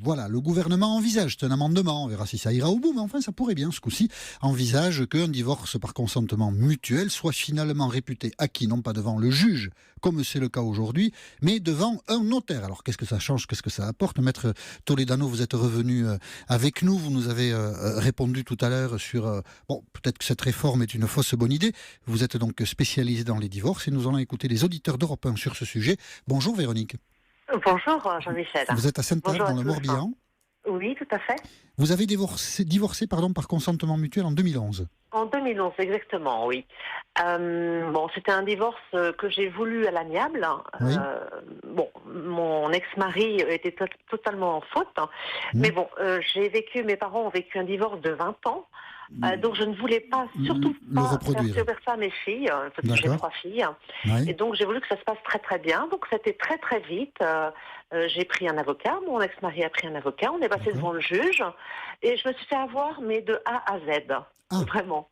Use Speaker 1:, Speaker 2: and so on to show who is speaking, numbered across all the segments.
Speaker 1: Voilà, le gouvernement envisage, c'est un amendement, on verra si ça ira au bout, mais enfin ça pourrait bien ce coup-ci, envisage qu'un divorce par consentement mutuel soit finalement réputé acquis, non pas devant le juge, comme c'est le cas aujourd'hui, mais devant un notaire. Alors qu'est-ce que ça change, qu'est-ce que ça apporte? Maître Toledano, vous êtes revenu avec nous, vous nous avez répondu tout à l'heure sur, bon, peut-être que cette réforme est une fausse bonne idée, vous êtes donc spécialisé dans les divorces et nous allons écouter les auditeurs d'Europe 1 sur ce sujet. Bonjour Véronique.
Speaker 2: Bonjour Jean-Michel.
Speaker 1: Vous êtes à Sainte-Ave
Speaker 2: Bonjour à
Speaker 1: dans le
Speaker 2: tous.
Speaker 1: Morbihan.
Speaker 2: Oui, tout à fait.
Speaker 1: Vous avez divorcé par consentement mutuel en 2011.
Speaker 2: En 2011, exactement, oui. Bon, c'était un divorce que j'ai voulu à l'amiable.
Speaker 1: Oui.
Speaker 2: Bon, mon ex-mari était totalement en faute. Mais bon, mes parents ont vécu un divorce de 20 ans. Donc je ne voulais pas, surtout
Speaker 1: Le
Speaker 2: pas
Speaker 1: reproduire.
Speaker 2: faire subir ça à mes filles, parce que j'ai
Speaker 1: D'accord.
Speaker 2: 3 filles.
Speaker 1: Oui.
Speaker 2: Et donc j'ai voulu que ça se passe très très bien. Donc c'était très très vite. J'ai pris un avocat, mon ex-mari a pris un avocat, on est passé
Speaker 1: D'accord.
Speaker 2: devant le juge et je me suis fait avoir, mais de A à Z,
Speaker 1: Ah.
Speaker 2: vraiment.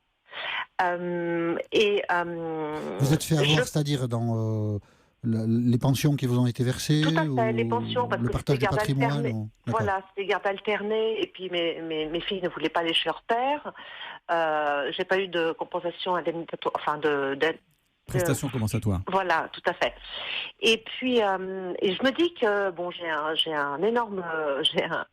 Speaker 1: Vous êtes fait avoir, c'est-à-dire dans les pensions qui vous ont été versées
Speaker 2: Tout à
Speaker 1: ou
Speaker 2: fait, les pensions, parce
Speaker 1: le
Speaker 2: que
Speaker 1: partage
Speaker 2: c'était
Speaker 1: du
Speaker 2: garde
Speaker 1: patrimoine
Speaker 2: alternée.
Speaker 1: D'accord.
Speaker 2: Voilà, c'était garde alternée, et puis mes filles ne voulaient pas aller chez leur père. J'ai pas eu de compensation indemnisatoire, enfin
Speaker 3: Prestation compensatoire.
Speaker 2: voilà, tout à fait. Et puis, et je me dis que bon, j'ai un énorme,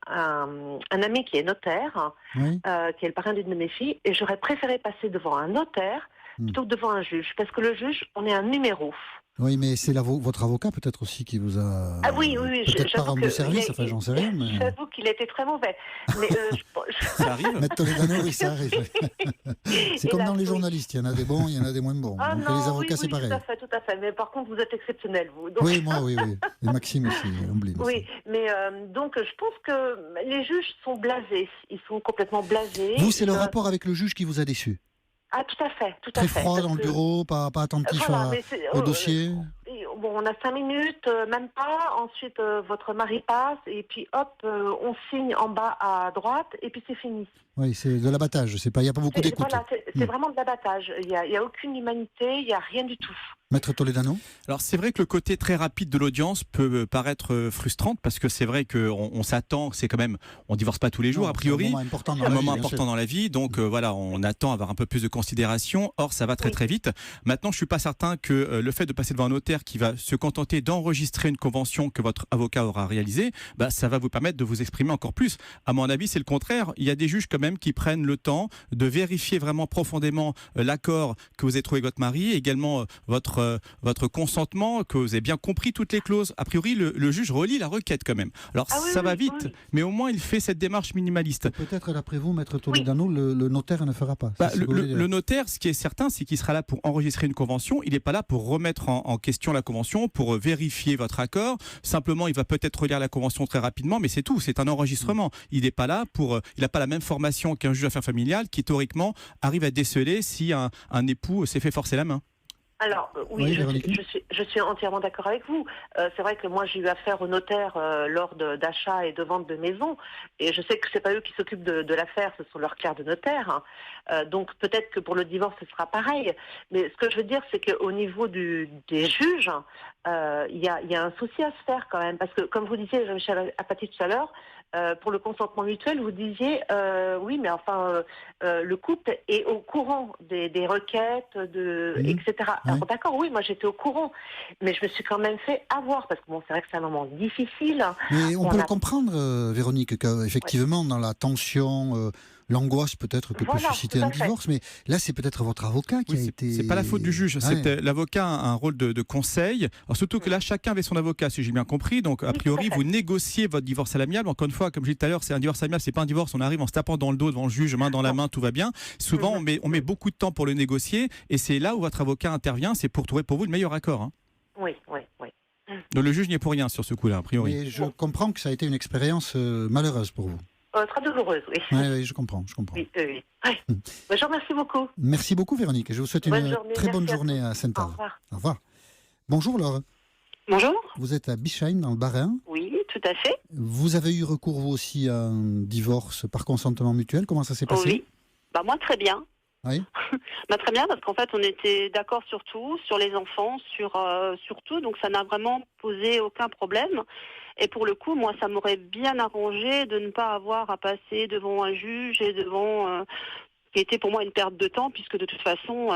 Speaker 2: un ami qui est notaire,
Speaker 1: Oui.
Speaker 2: qui est le parrain d'une de mes filles, et j'aurais préféré passer devant un notaire plutôt que devant un juge, parce que le juge, on est un numéro.
Speaker 1: Oui, mais c'est votre avocat peut-être aussi qui vous a
Speaker 2: Ah oui, oui,
Speaker 1: peut-être pas
Speaker 2: j'avoue
Speaker 1: rendu
Speaker 2: que
Speaker 1: service, enfin j'en sais rien. Mais...
Speaker 2: J'avoue qu'il était très mauvais. Mais
Speaker 3: Ça arrive.
Speaker 1: Maître Toledano, oui, ça arrive. C'est comme
Speaker 2: Hélas,
Speaker 1: dans les
Speaker 2: oui.
Speaker 1: journalistes, il y en a des bons, il y en a des moins bons.
Speaker 2: Ah
Speaker 1: Donc
Speaker 2: non,
Speaker 1: les avocats,
Speaker 2: oui,
Speaker 1: c'est pareil.
Speaker 2: tout à fait. Mais par contre, vous êtes exceptionnel, vous. Donc...
Speaker 1: Oui, moi, oui. Et Maxime aussi, Omblin aussi.
Speaker 2: Oui, mais donc je pense que les juges sont blasés. Ils sont complètement blasés.
Speaker 1: Vous, c'est le rapport avec le juge qui vous a déçu.
Speaker 2: Ah, tout à fait.
Speaker 1: Très froid
Speaker 2: parce
Speaker 1: dans le
Speaker 2: que-
Speaker 1: bureau, pas attentif
Speaker 2: Voilà, mais
Speaker 1: au dossier.
Speaker 2: bon, on a 5 minutes, même pas. Ensuite, votre mari passe, et puis hop, on signe en bas à droite, et puis c'est fini.
Speaker 1: Oui, c'est de l'abattage, il n'y a pas beaucoup d'écoute.
Speaker 2: Voilà, c'est vraiment de l'abattage. Il y a aucune humanité, il n'y a rien du tout.
Speaker 1: Maître Toledano.
Speaker 3: Alors c'est vrai que le côté très rapide de l'audience peut paraître frustrante parce que c'est vrai qu'on s'attend, c'est quand même, on divorce pas tous les jours
Speaker 1: Non,
Speaker 3: a priori,
Speaker 1: c'est un moment important dans
Speaker 3: un
Speaker 1: la
Speaker 3: moment
Speaker 1: vie, bien
Speaker 3: important
Speaker 1: sûr.
Speaker 3: dans la vie, donc voilà, on attend à avoir un peu plus de considération. Or ça va très
Speaker 2: Oui.
Speaker 3: très vite. Maintenant, je suis pas certain que le fait de passer devant un notaire qui va se contenter d'enregistrer une convention que votre avocat aura réalisée, bah ça va vous permettre de vous exprimer encore plus. À mon avis, c'est le contraire. Il y a des juges quand même qui prennent le temps de vérifier vraiment profondément l'accord que vous avez trouvé avec votre mari, également votre consentement, que vous avez bien compris toutes les clauses. A priori, le juge relit la requête quand même. Alors
Speaker 2: Ah oui,
Speaker 3: ça
Speaker 2: oui,
Speaker 3: va vite,
Speaker 2: oui.
Speaker 3: mais au moins il fait cette démarche minimaliste.
Speaker 1: Peut-être d'après vous, Maître Toledano, le notaire ne fera pas.
Speaker 3: Bah,
Speaker 1: C'est ce que vous voulez dire.
Speaker 3: le notaire, ce qui est certain, c'est qu'il sera là pour enregistrer une convention. Il n'est pas là pour remettre en question la convention, pour vérifier votre accord. Simplement, il va peut-être relire la convention très rapidement, mais c'est tout. C'est un enregistrement. Il n'est pas là pour. Il n'a pas la même formation qu'un juge d'affaires familiales qui théoriquement arrive à déceler si un époux s'est fait forcer la main.
Speaker 2: Alors,
Speaker 1: Oui, Véronique.
Speaker 2: je suis entièrement d'accord avec vous. C'est vrai que moi, j'ai eu affaire au notaire lors d'achat et de vente de maisons, et je sais que c'est pas eux qui s'occupent de l'affaire, ce sont leurs clercs de notaire. Donc, peut-être que pour le divorce, ce sera pareil. Mais ce que je veux dire, c'est qu'au niveau des juges, il y a un souci à se faire quand même, parce que, comme vous disiez, Jean-Michel Apathy tout à l'heure, pour le consentement mutuel, vous disiez, oui, mais enfin, le couple est au courant des requêtes, etc.
Speaker 1: Oui.
Speaker 2: Alors d'accord, oui, moi j'étais au courant, mais je me suis quand même fait avoir, parce que bon, c'est vrai que c'est un moment difficile.
Speaker 1: Mais on
Speaker 2: On
Speaker 1: peut
Speaker 2: a-
Speaker 1: le comprendre, Véronique, qu'effectivement, dans la tension, l'angoisse peut-être que peut
Speaker 2: Voilà,
Speaker 1: susciter
Speaker 2: tout à
Speaker 1: un
Speaker 2: fait.
Speaker 1: divorce, mais là, c'est peut-être votre avocat qui
Speaker 3: Oui,
Speaker 1: a
Speaker 3: c'est-
Speaker 1: été...
Speaker 3: c'est pas la faute du juge.
Speaker 1: Ouais.
Speaker 3: L'avocat a un rôle de conseil. Alors surtout que là, chacun avait son avocat, si j'ai bien compris. Donc a
Speaker 2: Oui,
Speaker 3: priori,
Speaker 2: tout à fait.
Speaker 3: vous négociez votre divorce à l'amiable. Encore une fois, comme je disais tout à l'heure, c'est un divorce amiable, c'est pas un divorce. On arrive en se tapant dans le dos devant le juge, main dans la main, tout va bien. Souvent, on met beaucoup de temps pour le négocier, et c'est là où votre avocat intervient. C'est pour trouver pour vous le meilleur accord. Hein.
Speaker 2: Oui.
Speaker 3: Donc le juge n'y est pour rien sur ce coup-là, a priori.
Speaker 1: Mais je comprends que ça a été une expérience malheureuse pour vous.
Speaker 2: Très douloureuse, oui.
Speaker 1: Oui, je comprends.
Speaker 2: Oui. Ouais. Je vous remercie beaucoup.
Speaker 1: Merci beaucoup, Véronique. Je vous souhaite
Speaker 2: Bonne
Speaker 1: une
Speaker 2: journée,
Speaker 1: très bonne
Speaker 2: merci à
Speaker 1: journée
Speaker 2: tous.
Speaker 1: à
Speaker 2: Au
Speaker 1: Sainte-Ave.
Speaker 2: revoir.
Speaker 1: Au revoir. Bonjour, Laure.
Speaker 4: Bonjour.
Speaker 1: Vous êtes à Bischheim, dans le Bas-Rhin.
Speaker 4: Oui, tout à fait.
Speaker 1: Vous avez eu recours, vous aussi, à un divorce par consentement mutuel. Comment ça s'est passé?
Speaker 4: Oui. Bah moi très bien.
Speaker 1: Oui.
Speaker 4: Bah très bien parce qu'en fait on était d'accord sur tout, sur les enfants, sur tout, donc ça n'a vraiment posé aucun problème. Et pour le coup, moi, ça m'aurait bien arrangé de ne pas avoir à passer devant un juge et devant... qui était pour moi une perte de temps, puisque de toute façon...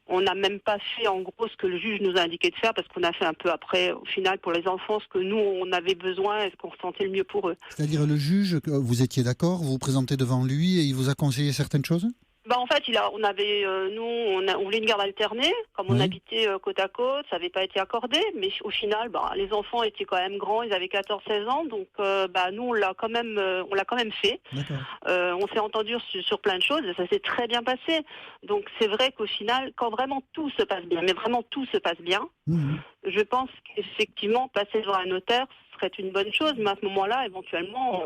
Speaker 4: on n'a même pas fait en gros ce que le juge nous a indiqué de faire parce qu'on a fait un peu après, au final, pour les enfants, ce que nous, on avait besoin et ce qu'on ressentait le mieux pour eux.
Speaker 1: C'est-à-dire le juge, vous étiez d'accord, vous vous présentez devant lui et il vous a conseillé certaines choses ?
Speaker 4: Bah en fait, on voulait une garde alternée, comme on habitait côte à côte, ça n'avait pas été accordé, mais au final, les enfants étaient quand même grands, ils avaient 14-16 ans, donc nous on l'a quand même fait. On s'est entendu sur plein de choses et ça s'est très bien passé. Donc c'est vrai qu'au final, quand vraiment tout se passe bien, mais vraiment tout se passe bien, je pense qu'effectivement passer devant un notaire serait une bonne chose, mais à ce moment-là, éventuellement,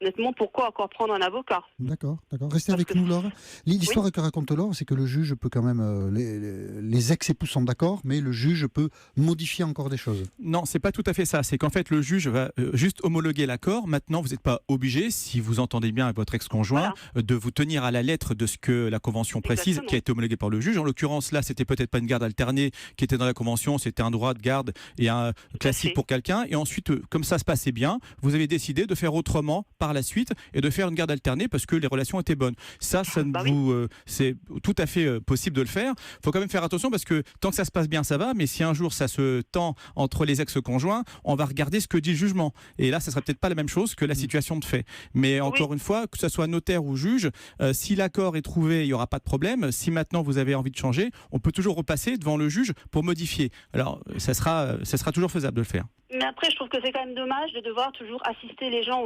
Speaker 4: honnêtement, pourquoi encore prendre un avocat ?
Speaker 1: D'accord. Restez avec nous, Laure. L'histoire que raconte Laure, c'est que le juge peut quand même... les ex-époux sont d'accord, mais le juge peut modifier encore des choses.
Speaker 3: Non, c'est pas tout à fait ça. C'est qu'en fait, le juge va juste homologuer l'accord. Maintenant, vous n'êtes pas obligé, si vous entendez bien avec votre ex-conjoint, de vous tenir à la lettre de ce que la convention précise, qui a été homologuée par le juge. En l'occurrence, là, c'était peut-être pas une garde alternée qui était dans la convention, c'était un droit de garde et un classique pour quelqu'un. Et ensuite, comme ça se passait bien, vous avez décidé de faire autrement par la suite et de faire une garde alternée parce que les relations étaient bonnes. C'est tout à fait possible de le faire. Il faut quand même faire attention parce que tant que ça se passe bien, ça va, mais si un jour ça se tend entre les ex-conjoints, on va regarder ce que dit le jugement. Et là, ça serait peut-être pas la même chose que la situation de fait. Mais encore une fois, que ce soit notaire ou juge, si l'accord est trouvé, il n'y aura pas de problème. Si maintenant vous avez envie de changer, on peut toujours repasser devant le juge pour modifier. Alors, ça sera toujours faisable de le faire.
Speaker 4: Mais après, je trouve que c'est quand même dommage de devoir toujours assister les gens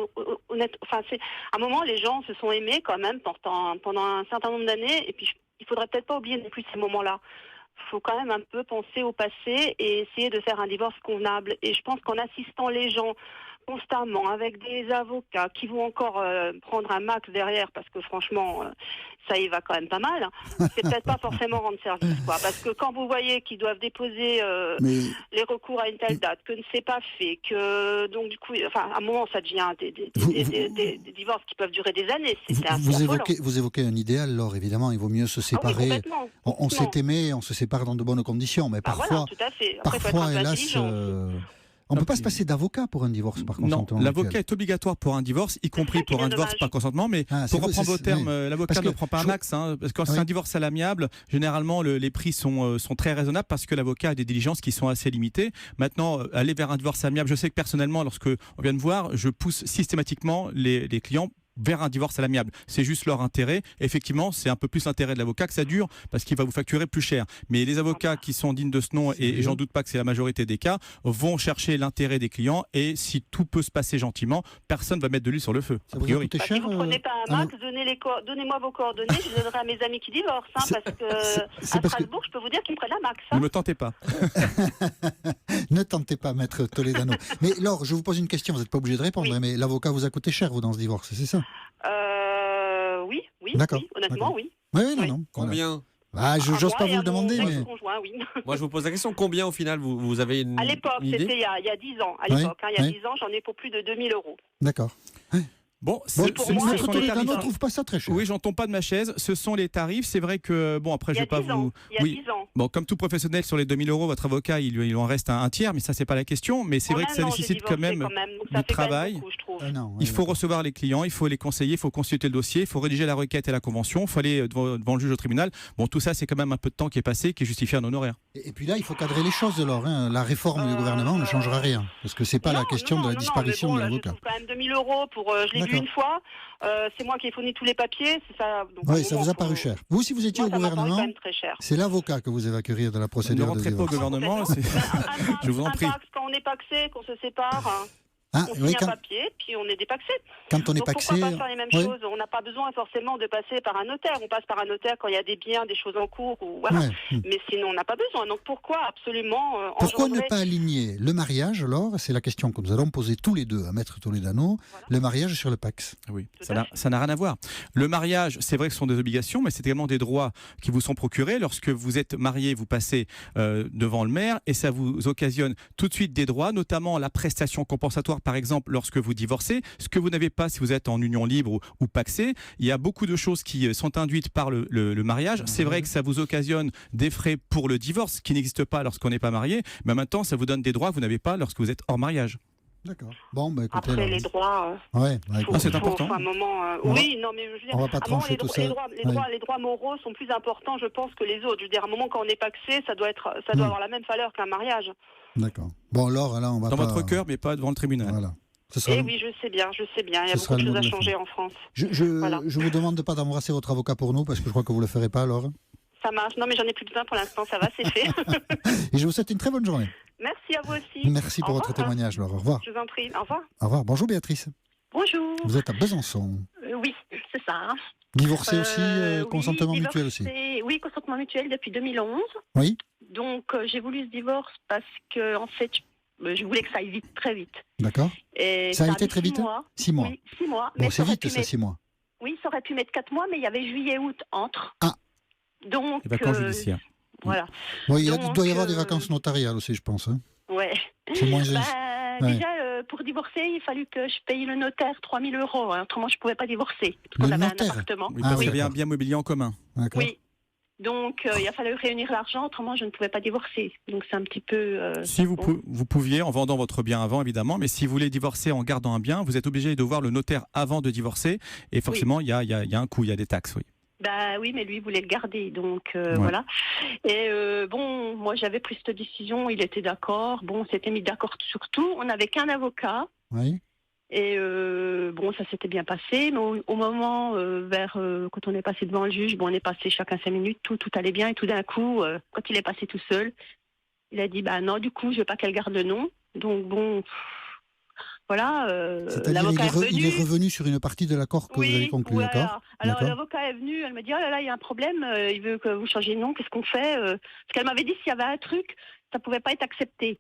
Speaker 4: à un moment, les gens se sont aimés quand même pendant un certain nombre d'années. Et puis, il faudrait peut-être pas oublier non plus ces moments-là. Il faut quand même un peu penser au passé et essayer de faire un divorce convenable. Et je pense qu'en assistant les gens constamment avec des avocats qui vont encore prendre un max derrière parce que franchement ça y va quand même pas mal, c'est peut-être pas forcément rendre service parce que quand vous voyez qu'ils doivent déposer les recours à une telle date, que ne c'est pas fait, que donc du coup à un moment ça devient des divorces qui peuvent durer des années.
Speaker 1: Vous évoquez un idéal, Laure, évidemment il vaut mieux se séparer. On s'est aimé, on se sépare dans de bonnes conditions, mais parfois,
Speaker 4: tout à fait.
Speaker 1: Après, parfois hélas on ne peut pas se passer d'avocat pour un divorce par consentement.
Speaker 3: Non, l'avocat est obligatoire pour un divorce, y compris pour un divorce par consentement. Mais pour reprendre vos termes, l'avocat ne prend pas un max. Parce que quand c'est un divorce à l'amiable, généralement les prix sont très raisonnables parce que l'avocat a des diligences qui sont assez limitées. Maintenant, aller vers un divorce amiable, je sais que personnellement, lorsque on vient de voir, je pousse systématiquement les clients vers un divorce à l'amiable. C'est juste leur intérêt. Effectivement, c'est un peu plus l'intérêt de l'avocat que ça dure parce qu'il va vous facturer plus cher. Mais les avocats qui sont dignes de ce nom, et j'en doute pas que c'est la majorité des cas, vont chercher l'intérêt des clients et si tout peut se passer gentiment, personne ne va mettre de l'huile sur le feu.
Speaker 1: Ça vous a coûté cher,
Speaker 4: si vous ne prenez pas un max, donnez-moi vos coordonnées, je les donnerai à mes amis qui divorcent. Parce que à Strasbourg, je peux vous dire qu'ils me prennent un max.
Speaker 3: Ne me tentez pas.
Speaker 1: Ne tentez pas, maître Toledano. Mais Laure, je vous pose une question, vous n'êtes pas obligé de répondre, mais l'avocat vous a coûté cher, vous, dans ce divorce, c'est ça ?
Speaker 4: Oui,
Speaker 1: d'accord,
Speaker 4: honnêtement, oui.
Speaker 1: Oui. Non.
Speaker 5: Combien ?
Speaker 1: J'ose pas vous le demander, mais...
Speaker 5: Moi, je vous pose la question, combien au final vous avez une idée ?
Speaker 4: À l'époque, c'était il y a 10 ans. À l'époque, il y a 10 ans, j'en ai pour plus de 2000 €.
Speaker 1: D'accord.
Speaker 3: Bon,
Speaker 1: Maître Toledano ne trouve pas ça très cher.
Speaker 3: Oui, j'en tombe pas de ma chaise. Ce sont les tarifs. C'est vrai que, après, je vais pas vous...
Speaker 4: Il y a 10 ans.
Speaker 3: Bon, comme tout professionnel, sur les 2000 €, votre avocat, il en reste un tiers, mais ça, c'est pas la question. Mais c'est vrai que ça nécessite quand même du travail. Il faut recevoir les clients, il faut les conseiller, il faut consulter le dossier, il faut rédiger la requête et la convention, il faut aller devant le juge au tribunal. Bon, tout ça, c'est quand même un peu de temps qui est passé, qui est justifié un honoraire.
Speaker 1: Et puis là, il faut cadrer les choses, Laure. La réforme du gouvernement ne changera rien. Parce que c'est pas la question de la disparition de l'avocat.
Speaker 4: Je trouve quand même 2000 € je l'ai vu une fois. C'est moi qui ai fourni tous les papiers, c'est ça.
Speaker 1: Oui, ça vous a paru cher. Vous, si vous étiez au gouvernement, c'est l'avocat que vous évacueriez de la procédure.
Speaker 3: Ne rentrez pas au gouvernement, je vous en prie.
Speaker 4: Quand on est paxé, qu'on se sépare, on signe un papier, puis on est dépaxé.
Speaker 1: Quand on est paxé,
Speaker 4: pourquoi pas faire les mêmes choses ? On n'a pas besoin forcément de passer par un notaire. On passe par un notaire quand il y a des biens, des choses en cours, mais sinon on n'a pas besoin. Donc pourquoi absolument
Speaker 1: Pourquoi ne pas aligner le mariage, Laure ? C'est la question que nous allons poser tous les deux à Maître Toledano. Le mariage sur le Pacs.
Speaker 3: Oui, ça n'a rien à voir. Le mariage, c'est vrai que ce sont des obligations, mais c'est également des droits qui vous sont procurés. Lorsque vous êtes marié, vous passez devant le maire et ça vous occasionne tout de suite des droits, notamment la prestation compensatoire, par exemple, lorsque vous divorcez, ce que vous n'avez pas si vous êtes en union libre ou pacsé. Il y a beaucoup de choses qui sont induites par le mariage. C'est vrai que ça vous occasionne des frais pour le divorce qui n'existent pas lorsqu'on n'est pas marié, mais en même temps, ça vous donne des droits que vous n'avez pas lorsque vous êtes hors mariage.
Speaker 1: D'accord. Bon, bah écoutez.
Speaker 2: Après,
Speaker 1: alors,
Speaker 2: les droits...
Speaker 1: ouais,
Speaker 3: Ah, c'est important.
Speaker 2: Faut un moment,
Speaker 1: On va-
Speaker 2: oui, non, mais je veux dire,
Speaker 1: on va pas
Speaker 2: à un moment,
Speaker 1: trancher tout ça.
Speaker 2: les droits moraux sont plus importants, je pense, que les autres. Je veux dire, à un moment, quand on n'est pas axé, ça doit avoir la même valeur qu'un mariage.
Speaker 1: D'accord. Bon, Laure, là, on va
Speaker 3: Dans
Speaker 1: pas...
Speaker 3: votre cœur, mais pas devant le tribunal.
Speaker 1: Voilà. Ce sera
Speaker 2: Eh
Speaker 1: le-
Speaker 2: oui, je sais bien. Il y a
Speaker 1: Ce
Speaker 2: beaucoup
Speaker 1: sera
Speaker 2: de
Speaker 1: le mot
Speaker 2: choses à
Speaker 1: de la
Speaker 2: changer
Speaker 1: fin.
Speaker 2: en France.
Speaker 1: Je
Speaker 2: Voilà.
Speaker 1: vous demande pas d'embrasser votre avocat pour nous, parce que je crois que vous le ferez pas, Laure.
Speaker 2: Ça marche. Non, mais j'en ai plus besoin pour l'instant. Ça va, c'est fait.
Speaker 1: Et je vous souhaite une très bonne journée.
Speaker 2: Merci à vous aussi.
Speaker 1: Merci pour
Speaker 2: Au
Speaker 1: votre
Speaker 2: revoir.
Speaker 1: témoignage, Laure. Au revoir.
Speaker 2: Je vous en prie. Au revoir.
Speaker 1: Au revoir. Bonjour, Béatrice.
Speaker 6: Bonjour.
Speaker 1: Vous êtes à Besançon.
Speaker 6: Oui, c'est ça.
Speaker 1: Divorcé aussi,
Speaker 6: Oui,
Speaker 1: consentement mutuel aussi.
Speaker 6: Oui, consentement mutuel depuis 2011.
Speaker 1: Oui.
Speaker 6: Donc, j'ai voulu ce divorce parce que, en fait, je voulais que ça aille vite, très vite.
Speaker 1: D'accord.
Speaker 6: Et
Speaker 1: Ça a été
Speaker 6: mis
Speaker 1: très
Speaker 6: 6
Speaker 1: vite
Speaker 6: mois.
Speaker 1: 6 mois.
Speaker 6: Oui, 6 mois.
Speaker 1: Bon, c'est
Speaker 6: ça aurait
Speaker 1: vite,
Speaker 6: pu
Speaker 1: ça,
Speaker 6: mettre-
Speaker 1: 6 mois.
Speaker 6: Oui, ça aurait pu mettre 4 mois, mais il y avait juillet-août entre.
Speaker 1: Ah.
Speaker 6: Donc,
Speaker 3: Les vacances judiciaires.
Speaker 6: voilà.
Speaker 1: Oui, il
Speaker 6: Donc,
Speaker 1: doit y avoir des vacances notariales aussi, je pense. Hein.
Speaker 6: Ouais.
Speaker 1: C'est moins... Ouais.
Speaker 6: Déjà, pour divorcer, il fallut que je paye le notaire 3 000 €. Hein. Autrement, je ne pouvais pas divorcer. Parce qu'on
Speaker 1: Le
Speaker 6: avait
Speaker 1: notaire
Speaker 6: un appartement.
Speaker 3: Oui,
Speaker 1: Ah
Speaker 3: parce
Speaker 1: oui,
Speaker 3: qu'il y avait un
Speaker 1: d'accord.
Speaker 3: bien mobilier en commun.
Speaker 1: D'accord.
Speaker 6: Oui. Donc, il a fallu réunir l'argent, autrement, je ne pouvais pas divorcer. Donc, c'est un petit peu...
Speaker 3: Si vous,
Speaker 6: bon.
Speaker 3: vous pouviez, en vendant votre bien avant, évidemment, mais si vous voulez divorcer en gardant un bien, vous êtes obligé de voir le notaire avant de divorcer. Et forcément, il y a un coût, il y a des taxes, oui.
Speaker 6: Bah oui, mais lui voulait le garder, donc
Speaker 3: Ouais.
Speaker 6: voilà. Et bon, moi j'avais pris cette décision, il était d'accord. Bon, on s'était mis d'accord sur tout. On n'avait qu'un avocat.
Speaker 1: Oui.
Speaker 6: Et bon, ça s'était bien passé. Mais au moment, quand on est passé devant le juge, bon, on est passé chacun 5 minutes, tout allait bien. Et tout d'un coup, quand il est passé tout seul, il a dit, bah non, du coup, je veux pas qu'elle garde le nom. Donc bon, voilà,
Speaker 1: C'est-à-dire
Speaker 6: l'avocat est revenu.
Speaker 1: il est revenu sur une partie de l'accord que vous avez conclu,
Speaker 6: voilà.
Speaker 1: d'accord.
Speaker 6: Alors
Speaker 1: D'accord.
Speaker 6: l'avocat est venu, elle m'a dit, oh là là, il y a un problème, il veut que vous changiez de nom, qu'est-ce qu'on fait Parce qu'elle m'avait dit s'il y avait un truc, ça pouvait pas être accepté.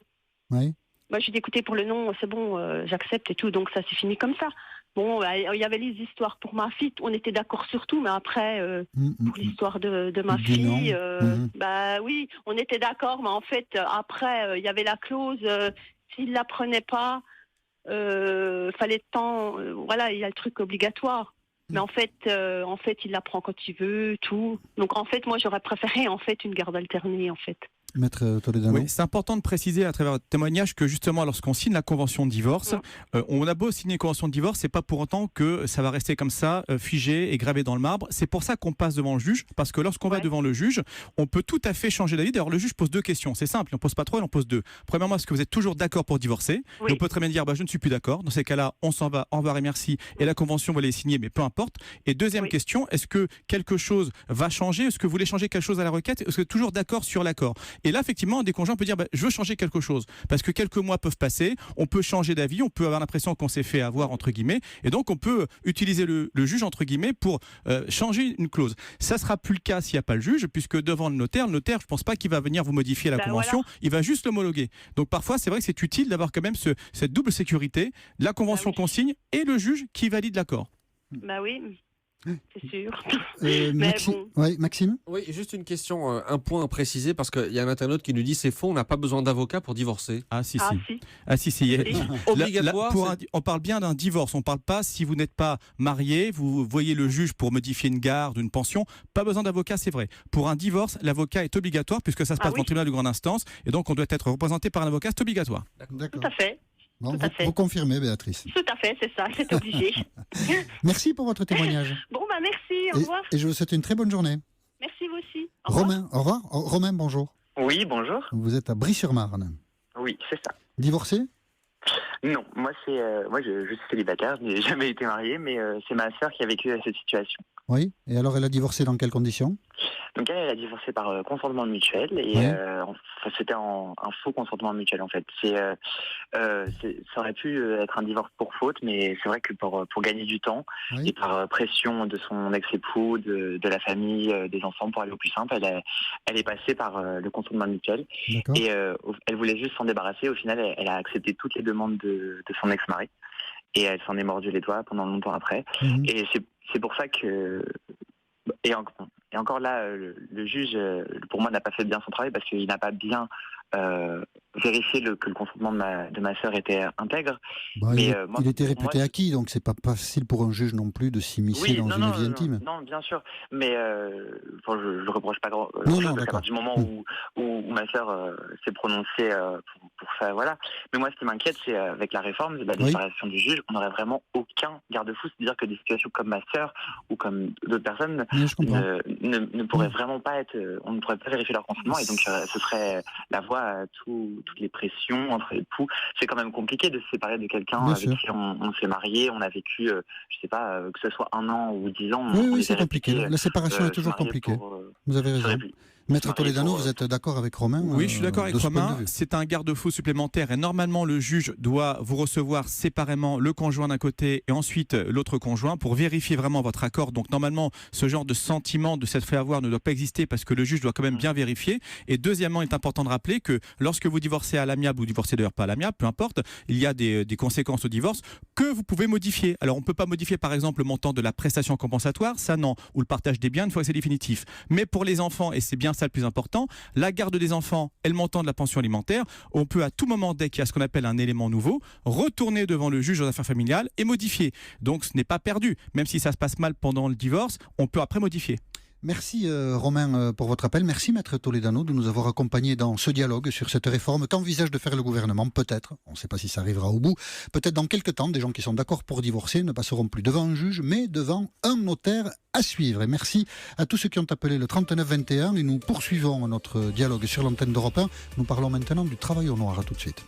Speaker 1: Oui.
Speaker 6: Moi, j'ai dit, écoutez, pour le nom, c'est bon, j'accepte et tout, donc ça s'est fini comme ça. Bon, il y avait les histoires pour ma fille, on était d'accord sur tout, mais après, pour l'histoire de ma
Speaker 1: Du
Speaker 6: fille,
Speaker 1: nom.
Speaker 6: bah oui, on était d'accord, mais en fait, après, il y avait la clause, s'il la prenait pas, fallait tant, voilà, il y a le truc obligatoire. Mais en fait, il la prend quand il veut, tout. Donc en fait, moi, j'aurais préféré en fait une garde alternée, en fait.
Speaker 1: Maître Toledano.
Speaker 3: Oui, c'est important de préciser à travers votre témoignage que justement lorsqu'on signe la convention de divorce, on a beau signer une convention de divorce, c'est pas pour autant que ça va rester comme ça, figé et gravé dans le marbre. C'est pour ça qu'on passe devant le juge, parce que lorsqu'on va devant le juge, on peut tout à fait changer d'avis. D'ailleurs, le juge pose 2 questions. C'est simple, il n'en pose pas 3, il en pose 2. Premièrement, est-ce que vous êtes toujours d'accord pour divorcer ?
Speaker 6: Oui.
Speaker 3: Et on peut très bien dire, je ne suis plus d'accord. Dans ces cas-là, on s'en va, au revoir et merci. Et la convention, vous allez signer, mais peu importe. Et deuxième question, est-ce que quelque chose va changer ? Est-ce que vous voulez changer quelque chose à la requête ? Est-ce que vous êtes toujours d'accord sur l'accord ? Et là, effectivement, des conjoints peuvent dire, je veux changer quelque chose. Parce que quelques mois peuvent passer, on peut changer d'avis, on peut avoir l'impression qu'on s'est fait avoir, entre guillemets, et donc on peut utiliser le juge, entre guillemets, pour changer une clause. Ça sera plus le cas s'il n'y a pas le juge, puisque devant le notaire, je ne pense pas qu'il va venir vous modifier la convention, il va juste l'homologuer. Donc parfois, c'est vrai que c'est utile d'avoir quand même cette double sécurité, la convention qu'on signe et le juge qui valide l'accord.
Speaker 6: Bah oui, c'est sûr.
Speaker 1: Maxime. Ouais, Maxime.
Speaker 5: Oui, juste une question, un point à préciser, parce qu'il y a un internaute qui nous dit c'est faux, on n'a pas besoin d'avocat pour divorcer.
Speaker 3: Ah si,
Speaker 6: Ah
Speaker 3: si.
Speaker 6: si.
Speaker 3: Ah si, si.
Speaker 5: Obligatoire.
Speaker 3: On parle bien d'un divorce, on ne parle pas si vous n'êtes pas marié, vous voyez le juge pour modifier une garde, une pension, pas besoin d'avocat, c'est vrai. Pour un divorce, l'avocat est obligatoire puisque ça se passe dans le tribunal de grande instance et donc on doit être représenté par un avocat, c'est obligatoire.
Speaker 1: D'accord.
Speaker 6: Tout à fait.
Speaker 1: Bon,
Speaker 6: Tout à fait.
Speaker 1: vous confirmez, Béatrice.
Speaker 6: Tout à fait, c'est ça, c'est obligé.
Speaker 1: Merci pour votre témoignage.
Speaker 6: Bon, bah merci, au revoir.
Speaker 1: Et je vous souhaite une très bonne journée.
Speaker 6: Merci vous aussi. Au revoir.
Speaker 1: Romain, au revoir. Romain, bonjour.
Speaker 7: Oui, bonjour.
Speaker 1: Vous êtes à Brie-sur-Marne.
Speaker 7: Oui, c'est ça.
Speaker 1: Divorcé ?
Speaker 7: Non, moi je suis célibataire, je n'ai jamais été marié, mais c'est ma sœur qui a vécu cette situation.
Speaker 1: Oui. Et alors, elle a divorcé dans quelles conditions ?
Speaker 7: Donc elle a divorcé par consentement mutuel et c'était un faux consentement mutuel en fait. Ça aurait pu être un divorce pour faute, mais c'est vrai que pour gagner du temps et par pression de son ex-époux, de la famille, des enfants pour aller au plus simple, elle est passée par le consentement mutuel.
Speaker 1: D'accord.
Speaker 7: Et elle voulait juste s'en débarrasser. Au final, elle a accepté toutes les demandes de son ex-mari et elle s'en est mordu les doigts pendant longtemps après. Et c'est pour ça que et encore là, le juge, pour moi, n'a pas fait bien son travail parce qu'il n'a pas bien vérifier que le consentement de ma sœur était intègre.
Speaker 1: Bah,
Speaker 7: Mais,
Speaker 1: il était
Speaker 7: pour
Speaker 1: réputé
Speaker 7: moi,
Speaker 1: acquis, donc c'est pas facile pour un juge non plus de s'immiscer
Speaker 7: oui,
Speaker 1: dans
Speaker 7: non,
Speaker 1: une
Speaker 7: non,
Speaker 1: vie intime.
Speaker 7: non, bien sûr. Mais bon, je ne reproche pas grand
Speaker 1: Non,
Speaker 7: chose
Speaker 1: non,
Speaker 7: parce qu'à
Speaker 1: d'accord.
Speaker 7: partir du moment où ma sœur s'est prononcée pour ça, voilà. Mais moi, ce qui m'inquiète, c'est avec la réforme de la
Speaker 1: Oui.
Speaker 7: déclaration du juge, on n'aurait vraiment aucun garde-fou. C'est-à-dire que des situations comme ma sœur ou comme d'autres personnes
Speaker 1: Oui, je comprends.
Speaker 7: ne pourraient vraiment pas être. On ne pourrait pas vérifier leur consentement et donc ce serait la voie à toutes les pressions entre époux. C'est quand même compliqué de se séparer de quelqu'un
Speaker 1: Bien
Speaker 7: avec
Speaker 1: sûr.
Speaker 7: qui on s'est marié, on a vécu, je sais pas, que ce soit 1 an ou 10 ans.
Speaker 1: Oui,
Speaker 7: on
Speaker 1: oui,
Speaker 7: était
Speaker 1: c'est compliqué.
Speaker 7: réputés,
Speaker 1: La séparation est
Speaker 7: se
Speaker 1: toujours
Speaker 7: marier
Speaker 1: compliquée.
Speaker 7: pour,
Speaker 1: Vous avez
Speaker 7: se
Speaker 1: raison.
Speaker 7: répu-
Speaker 1: Maître
Speaker 7: se marier
Speaker 1: Toledano,
Speaker 7: pour,
Speaker 1: vous êtes d'accord avec Romain
Speaker 3: Oui, je suis d'accord avec
Speaker 1: de ce point de
Speaker 3: Romain.
Speaker 1: vue.
Speaker 3: C'est un garde-fou supplémentaire et normalement le juge doit vous recevoir séparément le conjoint d'un côté et ensuite l'autre conjoint pour vérifier vraiment votre accord. Donc normalement, ce genre de sentiment de s'être fait avoir ne doit pas exister parce que le juge doit quand même bien vérifier. Et deuxièmement, il est important de rappeler que lorsque vous divorcez à l'amiable ou divorcez d'ailleurs pas à l'amiable, peu importe, il y a des conséquences au divorce que vous pouvez modifier. Alors on ne peut pas modifier par exemple le montant de la prestation compensatoire, ça non, ou le partage des biens une fois que c'est définitif. Mais pour les enfants, et c'est bien ça le plus important, la garde des enfants et le montant de la pension alimentaire, on peut à tout moment, dès qu'il y a ce qu'on appelle un élément nouveau, retourner devant le juge aux affaires familiales et modifier. Donc ce n'est pas perdu. Même si ça se passe mal pendant le divorce, on peut après modifier.
Speaker 1: Merci Romain pour votre appel. Merci Maître Toledano de nous avoir accompagnés dans ce dialogue sur cette réforme qu'envisage de faire le gouvernement. Peut-être, on ne sait pas si ça arrivera au bout, peut-être dans quelques temps, des gens qui sont d'accord pour divorcer ne passeront plus devant un juge, mais devant un notaire à suivre. Et merci à tous ceux qui ont appelé le 3921 et nous poursuivons notre dialogue sur l'antenne d'Europe 1. Nous parlons maintenant du travail au noir. À tout de suite.